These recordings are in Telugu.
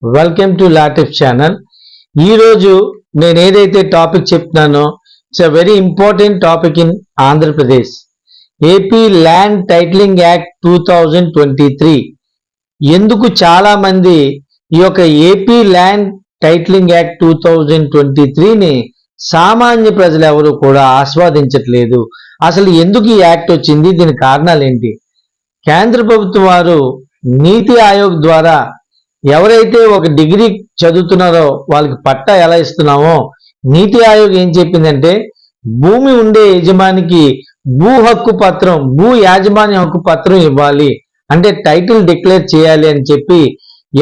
Welcome to Latif channel. ఈరోజు నేను ఏదైతే టాపిక్ చెప్తున్నానో it's a very important topic in Andhra Pradesh. AP land titling act 2023. ఎందుకు చాలా మంది ఈ యొక్క ఏపీ ల్యాండ్ టైటిలింగ్ యాక్ట్ 2023ని సామాన్య ప్రజలు ఎవరు కూడా ఆస్వాదించట్లేదు? అసలు ఎందుకు ఈ యాక్ట్ వచ్చింది? దీని కారణాలు ఏంటి? కేంద్ర ప్రభుత్వం వారు నీతి ఆయోగ్ ద్వారా ఎవరైతే ఒక డిగ్రీ చదువుతున్నారో వాళ్ళకి పట్టా ఎలా ఇస్తున్నామో నీతి ఆయోగ్ ఏం చెప్పిందంటే భూమి ఉండే యజమానికి భూ హక్కు పత్రం, భూ యాజమాన్య హక్కు పత్రం ఇవ్వాలి, అంటే టైటిల్ డిక్లేర్ చేయాలి అని చెప్పి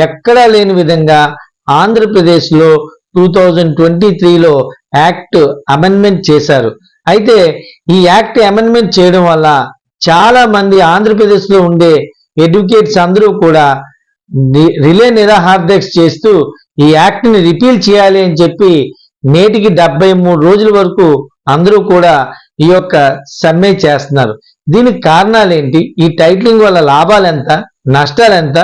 ఎక్కడా లేని విధంగా ఆంధ్రప్రదేశ్లో 2023లో యాక్ట్ అమెండ్మెంట్ చేశారు. అయితే ఈ యాక్ట్ అమెండ్మెంట్ చేయడం వల్ల చాలా మంది ఆంధ్రప్రదేశ్లో ఉండే ఎడ్యుకేట్స్ అందరూ కూడా రిలే నిరాహారదీక్ష చేస్తూ ఈ యాక్ట్ ని రిపీల్ చేయాలి అని చెప్పి నేటికి 73 రోజుల వరకు అందరూ కూడా ఈ యొక్క సమ్మె చేస్తున్నారు. దీనికి కారణాలు ఏంటి? ఈ టైటిలింగ్ వల్ల లాభాలు ఎంత, నష్టాలు ఎంత?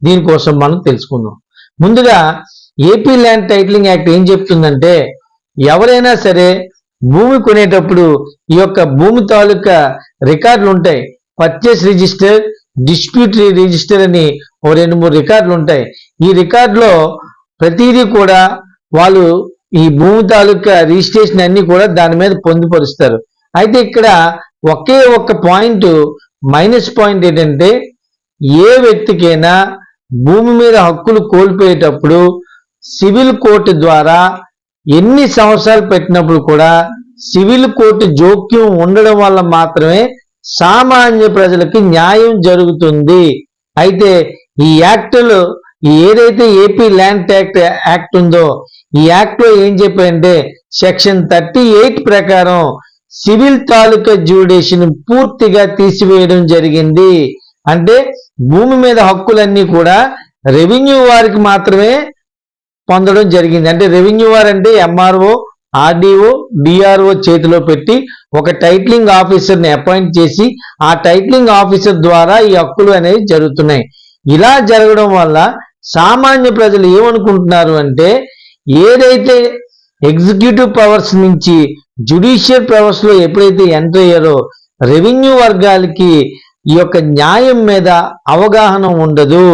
దీనికోసం మనం తెలుసుకుందాం. ముందుగా ఏపీ ల్యాండ్ టైటిలింగ్ యాక్ట్ ఏం చెప్తుందంటే ఎవరైనా సరే భూమి కొనేటప్పుడు ఈ యొక్క భూమి తాలూకా రికార్డులు ఉంటాయి. పర్చేస్ రిజిస్టర్, డిస్ప్యూట్ రిజిస్టర్ అని ఓ 2-3 రికార్డులు ఉంటాయి. ఈ రికార్డులో ప్రతిదీ కూడా వాళ్ళు ఈ భూమి తాలూకా రిజిస్ట్రేషన్ అన్ని కూడా దాని మీద పొందుపరుస్తారు. అయితే ఇక్కడ ఒకే ఒక్క పాయింట్, మైనస్ పాయింట్ ఏంటంటే ఏ వ్యక్తికైనా భూమి మీద హక్కులు కోల్పోయేటప్పుడు సివిల్ కోర్టు ద్వారా ఎన్ని సంవత్సరాలు పెట్టినప్పుడు కూడా సివిల్ కోర్టు జోక్యం ఉండడం వల్ల మాత్రమే సామాన్య ప్రజలకి న్యాయం జరుగుతుంది. అయితే ఈ యాక్ట్లో ఏదైతే ఏపీ ల్యాండ్ యాక్ట్ ఉందో ఈ యాక్ట్ లో ఏం చెప్పారంటే సెక్షన్ 38 ప్రకారం సివిల్ తాలూకా జ్యూడిషియన్ పూర్తిగా తీసివేయడం జరిగింది. అంటే భూమి మీద హక్కులన్నీ కూడా రెవెన్యూ వారికి మాత్రమే పొందడం జరిగింది. అంటే రెవెన్యూ వారు అంటే ఎంఆర్ఓ, ఆర్డీఓ, డిఆర్ఓ చేతిలో పెట్టి ఒక టైటిలింగ్ ఆఫీసర్ని అపాయింట్ చేసి ఆ టైటిలింగ్ ఆఫీసర్ ద్వారా ఈ హక్కులు అనేవి జరుగుతున్నాయి. ఇలా జరగడం వల్ల సామాన్య ప్రజలు ఏమనుకుంటున్నారు అంటే ఏదైతే ఎగ్జిక్యూటివ్ పవర్స్ నుంచి జ్యుడిషియల్ పవర్స్ లో ఎప్పుడైతే ఎంటర్ అయ్యారో రెవెన్యూ వర్గాలకి ఈ యొక్క న్యాయం మీద అవగాహన ఉండదు.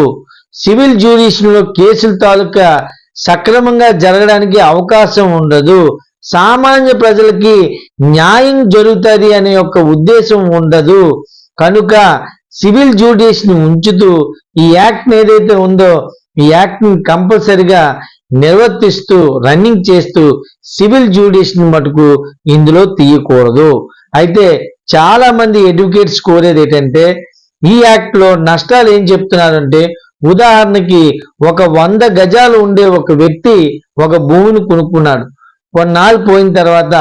సివిల్ జ్యుడిషియల్ లో కేసుల తాలూకా సక్రమంగా జరగడానికి అవకాశం ఉండదు. సామాన్య ప్రజలకి న్యాయం జరుగుతుంది అనే యొక్క ఉద్దేశం ఉండదు. కనుక సివిల్ జ్యుడిషియల్ ఉంచుతూ ఈ యాక్ట్ ఏదైతే ఉందో ఈ యాక్ట్ ని కంపల్సరిగా నిర్వర్తిస్తూ రన్నింగ్ చేస్తూ సివిల్ జ్యుడిషియల్ మటుకు ఇందులో తీయకూడదు. అయితే చాలా మంది ఎడ్యుకేట్స్ కోరేది ఏంటంటే ఈ యాక్ట్ లో నష్టాలు ఏం చెప్తున్నారంటే ఉదాహరణకి ఒక 100 గజాలు ఉండే ఒక వ్యక్తి ఒక భూమిని కొనుక్కున్నాడు. కొన్నాళ్ళు పోయిన తర్వాత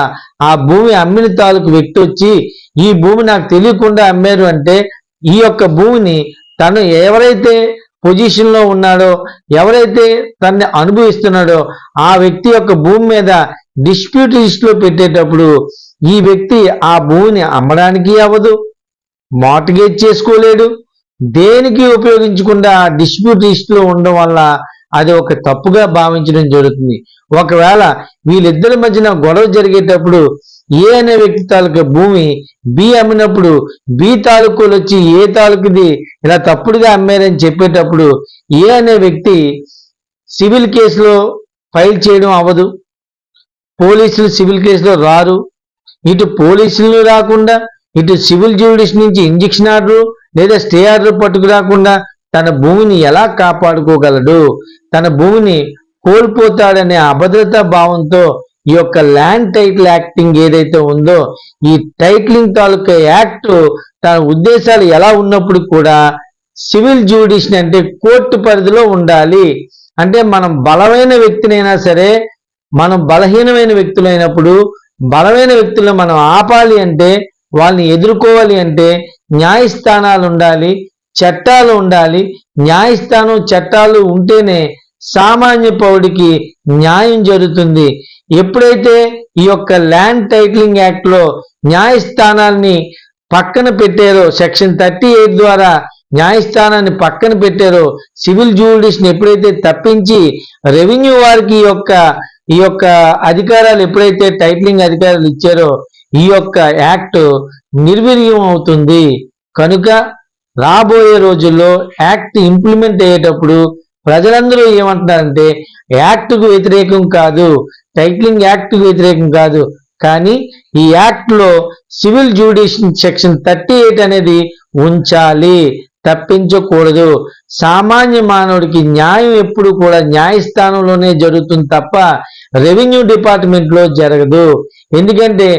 ఆ భూమి అమ్మిన తాలూకు వ్యక్తి వచ్చి ఈ భూమి నాకు తెలియకుండా అమ్మారు అంటే ఈ యొక్క భూమిని తను ఎవరైతే పొజిషన్ లో ఉన్నాడో, ఎవరైతే తనని అనుభవిస్తున్నాడో ఆ వ్యక్తి యొక్క భూమి మీద డిస్ప్యూట్ లిస్ట్ లో పెట్టేటప్పుడు ఈ వ్యక్తి ఆ భూమిని అమ్మడానికి అవ్వదు, మార్ట్గేజ్ చేసుకోలేడు, దేనికి ఉపయోగించకుండా డిస్ప్యూట్ లిస్ట్ లో ఉండడం వల్ల అది ఒక తప్పుగా భావించడం జరుగుతుంది. ఒకవేళ వీళ్ళిద్దరి మధ్యన గొడవ జరిగేటప్పుడు ఏ అనే వ్యక్తి తాలూకా భూమి బి అమ్మినప్పుడు బి తాలూకులు వచ్చి ఏ తాలూకుది ఇలా తప్పుడుగా అమ్మారని చెప్పేటప్పుడు ఏ అనే వ్యక్తి సివిల్ కేసులో ఫైల్ చేయడం అవ్వదు, పోలీసులు సివిల్ కేసులో రారు, ఇటు పోలీసులు రాకుండా ఇటు సివిల్ జ్యుడిషియల్ నుంచి ఇంజెక్షన్ ఆర్డర్ లేదా స్టే ఆర్డర్ పట్టుకు రాకుండా తన భూమిని ఎలా కాపాడుకోగలడు? తన భూమిని కోల్పోతాడనే అభద్రతా భావంతో ఈ యొక్క ల్యాండ్ టైటిల్ యాక్టింగ్ ఏదైతే ఉందో ఈ టైటిలింగ్ తాలూకా యాక్ట్ తన ఉద్దేశాలు ఎలా ఉన్నప్పుడు కూడా సివిల్ జ్యుడిషియల్ అంటే కోర్టు పరిధిలో ఉండాలి. అంటే మనం బలమైన వ్యక్తినైనా సరే, మనం బలహీనమైన వ్యక్తులైనప్పుడు బలమైన వ్యక్తులను మనం ఆపాలి అంటే, వాళ్ళని ఎదుర్కోవాలి అంటే న్యాయస్థానాలు ఉండాలి, చట్టాలు ఉండాలి. న్యాయస్థానం చట్టాలు ఉంటేనే సామాన్య పౌరుడికి న్యాయం జరుగుతుంది. ఎప్పుడైతే ఈ యొక్క ల్యాండ్ టైటిలింగ్ యాక్ట్ లో న్యాయస్థానాల్ని పక్కన పెట్టారో, సెక్షన్ 38 ద్వారా న్యాయస్థానాన్ని పక్కన పెట్టారో, సివిల్ జ్యూరిడిక్షన్ ఎప్పుడైతే తప్పించి రెవెన్యూ వారికి ఈ యొక్క అధికారాలు ఎప్పుడైతే టైటిలింగ్ అధికారాలు ఇచ్చారో ఈ యొక్క యాక్ట్ నిర్వీర్యం అవుతుంది. కనుక రాబోయే రోజుల్లో యాక్ట్ ఇంప్లిమెంట్ అయ్యేటప్పుడు ప్రజలందరూ ఏమంటున్నారంటే యాక్ట్కు వ్యతిరేకం కాదు, టైటిలింగ్ యాక్ట్కు వ్యతిరేకం కాదు, కానీ ఈ యాక్ట్ లో సివిల్ జ్యూరిడిక్షన్ సెక్షన్ 38 అనేది ఉంచాలి, తప్పించకూడదు. సామాన్య మానవుడికి న్యాయం ఎప్పుడు కూడా న్యాయస్థానంలోనే జరుగుతుంది తప్ప రెవెన్యూ డిపార్ట్మెంట్ లో జరగదు. ఎందుకంటే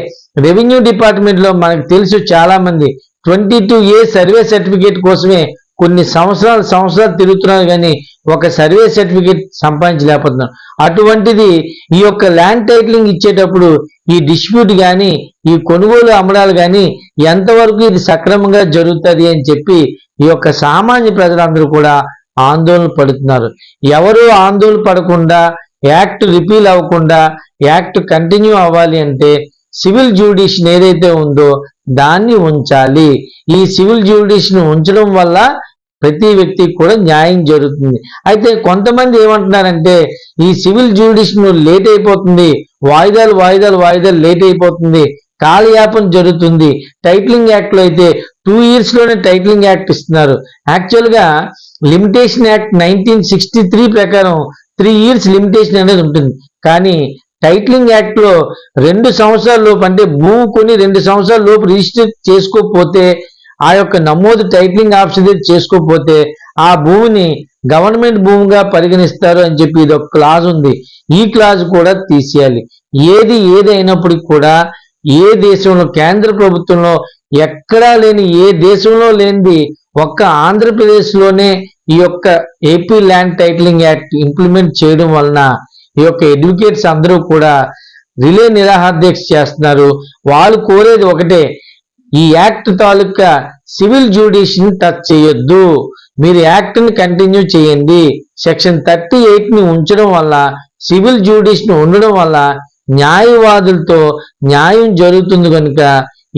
రెవెన్యూ డిపార్ట్మెంట్ లో మనకు తెలుసు చాలా మంది 22A సర్వే సర్టిఫికేట్ కోసమే కొన్ని సంవత్సరాలు తిరుగుతున్నారు కానీ ఒక సర్వే సర్టిఫికేట్ సంపాదించలేకపోతున్నారు. అటువంటిది ఈ యొక్క ల్యాండ్ టైటిలింగ్ ఇచ్చేటప్పుడు ఈ డిస్ప్యూట్ కానీ ఈ కొనుగోలు అమ్మడాలు కానీ ఎంతవరకు ఇది సక్రమంగా జరుగుతుంది అని చెప్పి ఈ యొక్క సామాన్య ప్రజలందరూ కూడా ఆందోళన పడుతున్నారు. ఎవరు ఆందోళన పడకుండా యాక్ట్ రిపీల్ అవ్వకుండా యాక్ట్ కంటిన్యూ అవ్వాలి అంటే సివిల్ జ్యూరిడిక్షన్ ఏదైతే ఉందో దాన్ని ఉంచాలి. ఈ సివిల్ జ్యూరిడిక్షన్ ఉంచడం వల్ల ప్రతి వ్యక్తికి కూడా న్యాయం జరుగుతుంది. అయితే కొంతమంది ఏమంటున్నారంటే ఈ సివిల్ జ్యూరిడిక్షన్ లేట్ అయిపోతుంది, వాయిదాలు లేట్ అయిపోతుంది, కాలయాపన జరుగుతుంది. టైటిలింగ్ యాక్ట్ లో అయితే 2 years లోనే టైటిలింగ్ యాక్ట్ ఇస్తున్నారు. యాక్చువల్ గా లిమిటేషన్ యాక్ట్ 1963 ప్రకారం 3 years లిమిటేషన్ అనేది ఉంటుంది. కానీ టైటిలింగ్ యాక్ట్ లో 2 సంవత్సరాల లోపు అంటే భూమి కొని 2 సంవత్సరాల లోపు రిజిస్టర్ చేసుకోకపోతే ఆ యొక్క నమోదు టైటిలింగ్ ఆఫీసర్ చేసుకోకపోతే ఆ భూమిని గవర్నమెంట్ భూమిగా పరిగణిస్తారు అని చెప్పి ఇది ఒక క్లాజ్ ఉంది. ఈ క్లాజ్ కూడా తీసేయాలి. ఏదైనప్పటికీ కూడా ఏ దేశంలో కేంద్ర ప్రభుత్వంలో ఎక్కడా లేని ఏ దేశంలో లేనిది ఒక్క ఆంధ్రప్రదేశ్ లోనే ఈ యొక్క AP land titling act implement చేయడం వలన ఈ యొక్క అడ్వకేట్స్ అందరూ కూడా రిలే నిరాహార దీక్ష చేస్తున్నారు. వాళ్ళు కోరేది ఒకటే, ఈ యాక్ట్ తాలూకా సివిల్ జ్యూరిడిక్షన్ టచ్ చేయొద్దు, మీరు యాక్ట్ ని కంటిన్యూ చేయండి. సెక్షన్ 38 ని ఉంచడం వల్ల సివిల్ జ్యూరిడిక్షన్ ఉండడం వల్ల న్యాయవాదులతో న్యాయం జరుగుతుంది. కనుక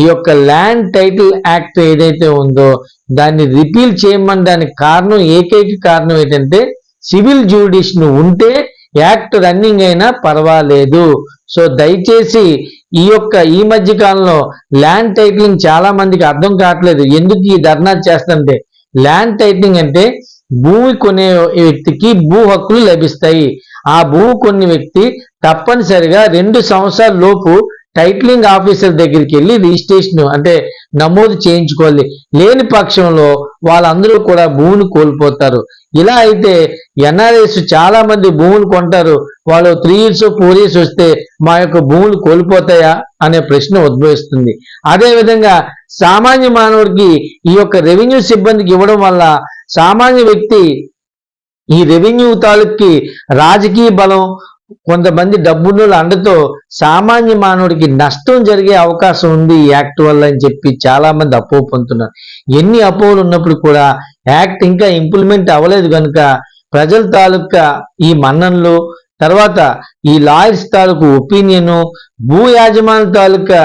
ఈ యొక్క ల్యాండ్ టైటిల్ యాక్ట్ ఏదైతే ఉందో దాన్ని రిపీల్ చేయమని దానికి కారణం ఏకైక కారణం ఏంటంటే సివిల్ జ్యూరిడిక్షన్ ఉంటే యాక్ట్ రన్నింగ్ అయినా పర్వాలేదు. సో దయచేసి ఈ మధ్య కాలంలో ల్యాండ్ టైటిలింగ్ చాలా మందికి అర్థం కావట్లేదు. ఎందుకు ఈ ధర్నా చేస్తుంటే ల్యాండ్ టైటిలింగ్ అంటే భూమి కొనే వ్యక్తికి భూ హక్కులు లభిస్తాయి. ఆ భూమి కొన్న వ్యక్తి తప్పనిసరిగా 2 సంవత్సరాల లోపు టైటిలింగ్ ఆఫీసర్ దగ్గరికి వెళ్ళి రిజిస్ట్రేషన్ అంటే నమోదు చేయించుకోవాలి. లేని పక్షంలో వాళ్ళందరూ కూడా భూమిని కోల్పోతారు. ఇలా అయితే ఎన్ఆర్ఐస్ చాలా మంది భూములు కొంటారు, వాళ్ళు 3 years 4 years వస్తే మా యొక్క భూములు కోల్పోతాయా అనే ప్రశ్న ఉద్భవిస్తుంది. అదేవిధంగా సామాన్య మానవుడికి ఈ యొక్క రెవెన్యూ సిబ్బందికి ఇవ్వడం వల్ల సామాన్య వ్యక్తి ఈ రెవెన్యూ తాలూకి రాజకీయ బలం కొంతమంది డబ్బున్నోళ్ళ అండతో సామాన్య మానవుడికి నష్టం జరిగే అవకాశం ఉంది ఈ యాక్ట్ వల్ల అని చెప్పి చాలా మంది అపోహ పొందుతున్నారు. ఎన్ని అపోహలు ఉన్నప్పుడు కూడా యాక్ట్ ఇంకా ఇంప్లిమెంట్ అవ్వలేదు కనుక ప్రజల తాలూకా ఈ మన్ననలు, తర్వాత ఈ లాయర్స్ తాలూకు ఒపీనియన్, భూ యాజమాన్య తాలూకా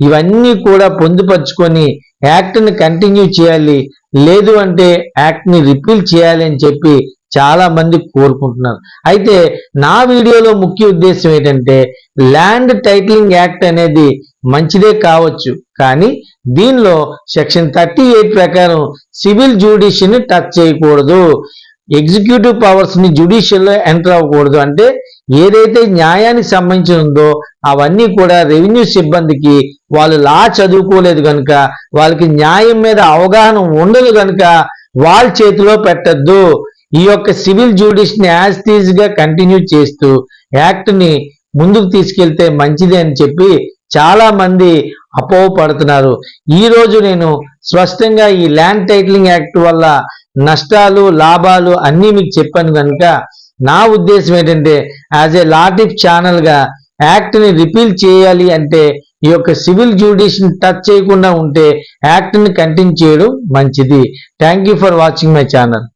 ఇవన్నీ కూడా పొందుపరుచుకొని యాక్ట్ ని కంటిన్యూ చేయాలి, లేదు అంటే యాక్ట్ ని రిపీల్ చేయాలి అని చెప్పి చాలా మంది కోరుకుంటున్నారు. అయితే నా వీడియోలో ముఖ్య ఉద్దేశం ఏంటంటే ల్యాండ్ టైటిలింగ్ యాక్ట్ అనేది మంచిదే కావచ్చు, కానీ దీనిలో సెక్షన్ 38 ప్రకారం సివిల్ జ్యూరిడిక్షన్ టచ్ చేయకూడదు, ఎగ్జిక్యూటివ్ పవర్స్ ని జ్యుడిషియల్ లో ఎంటర్ అవ్వకూడదు. అంటే ఏదైతే న్యాయానికి సంబంధించి ఉందో అవన్నీ కూడా రెవెన్యూ సిబ్బందికి వాళ్ళు లా చదువుకోలేదు కనుక వాళ్ళకి న్యాయం మీద అవగాహన ఉండదు కనుక వాళ్ళ చేతిలో పెట్టద్దు. ఈ యొక్క సివిల్ జ్యూరిడిక్షన్ యాజ్ టీజ్ గా కంటిన్యూ చేస్తూ యాక్ట్ ని ముందుకు తీసుకెళ్తే మంచిది అని చెప్పి చాలా మంది అపోహ పడుతున్నారు. ఈ రోజు నేను స్పష్టంగా ఈ ల్యాండ్ టైటిలింగ్ యాక్ట్ వల్ల నష్టాలు లాభాలు అన్నీ మీకు చెప్పాను కనుక నా ఉద్దేశం ఏంటంటే as a law tip channel గా యాక్ట్ ని రిపీల్ చేయాలి అంటే ఈ యొక్క సివిల్ జ్యూరిడిక్షన్ టచ్ చేయకుండా ఉంటే యాక్ట్ ని కంటిన్యూ చేయడం మంచిది. Thank you for watching my channel.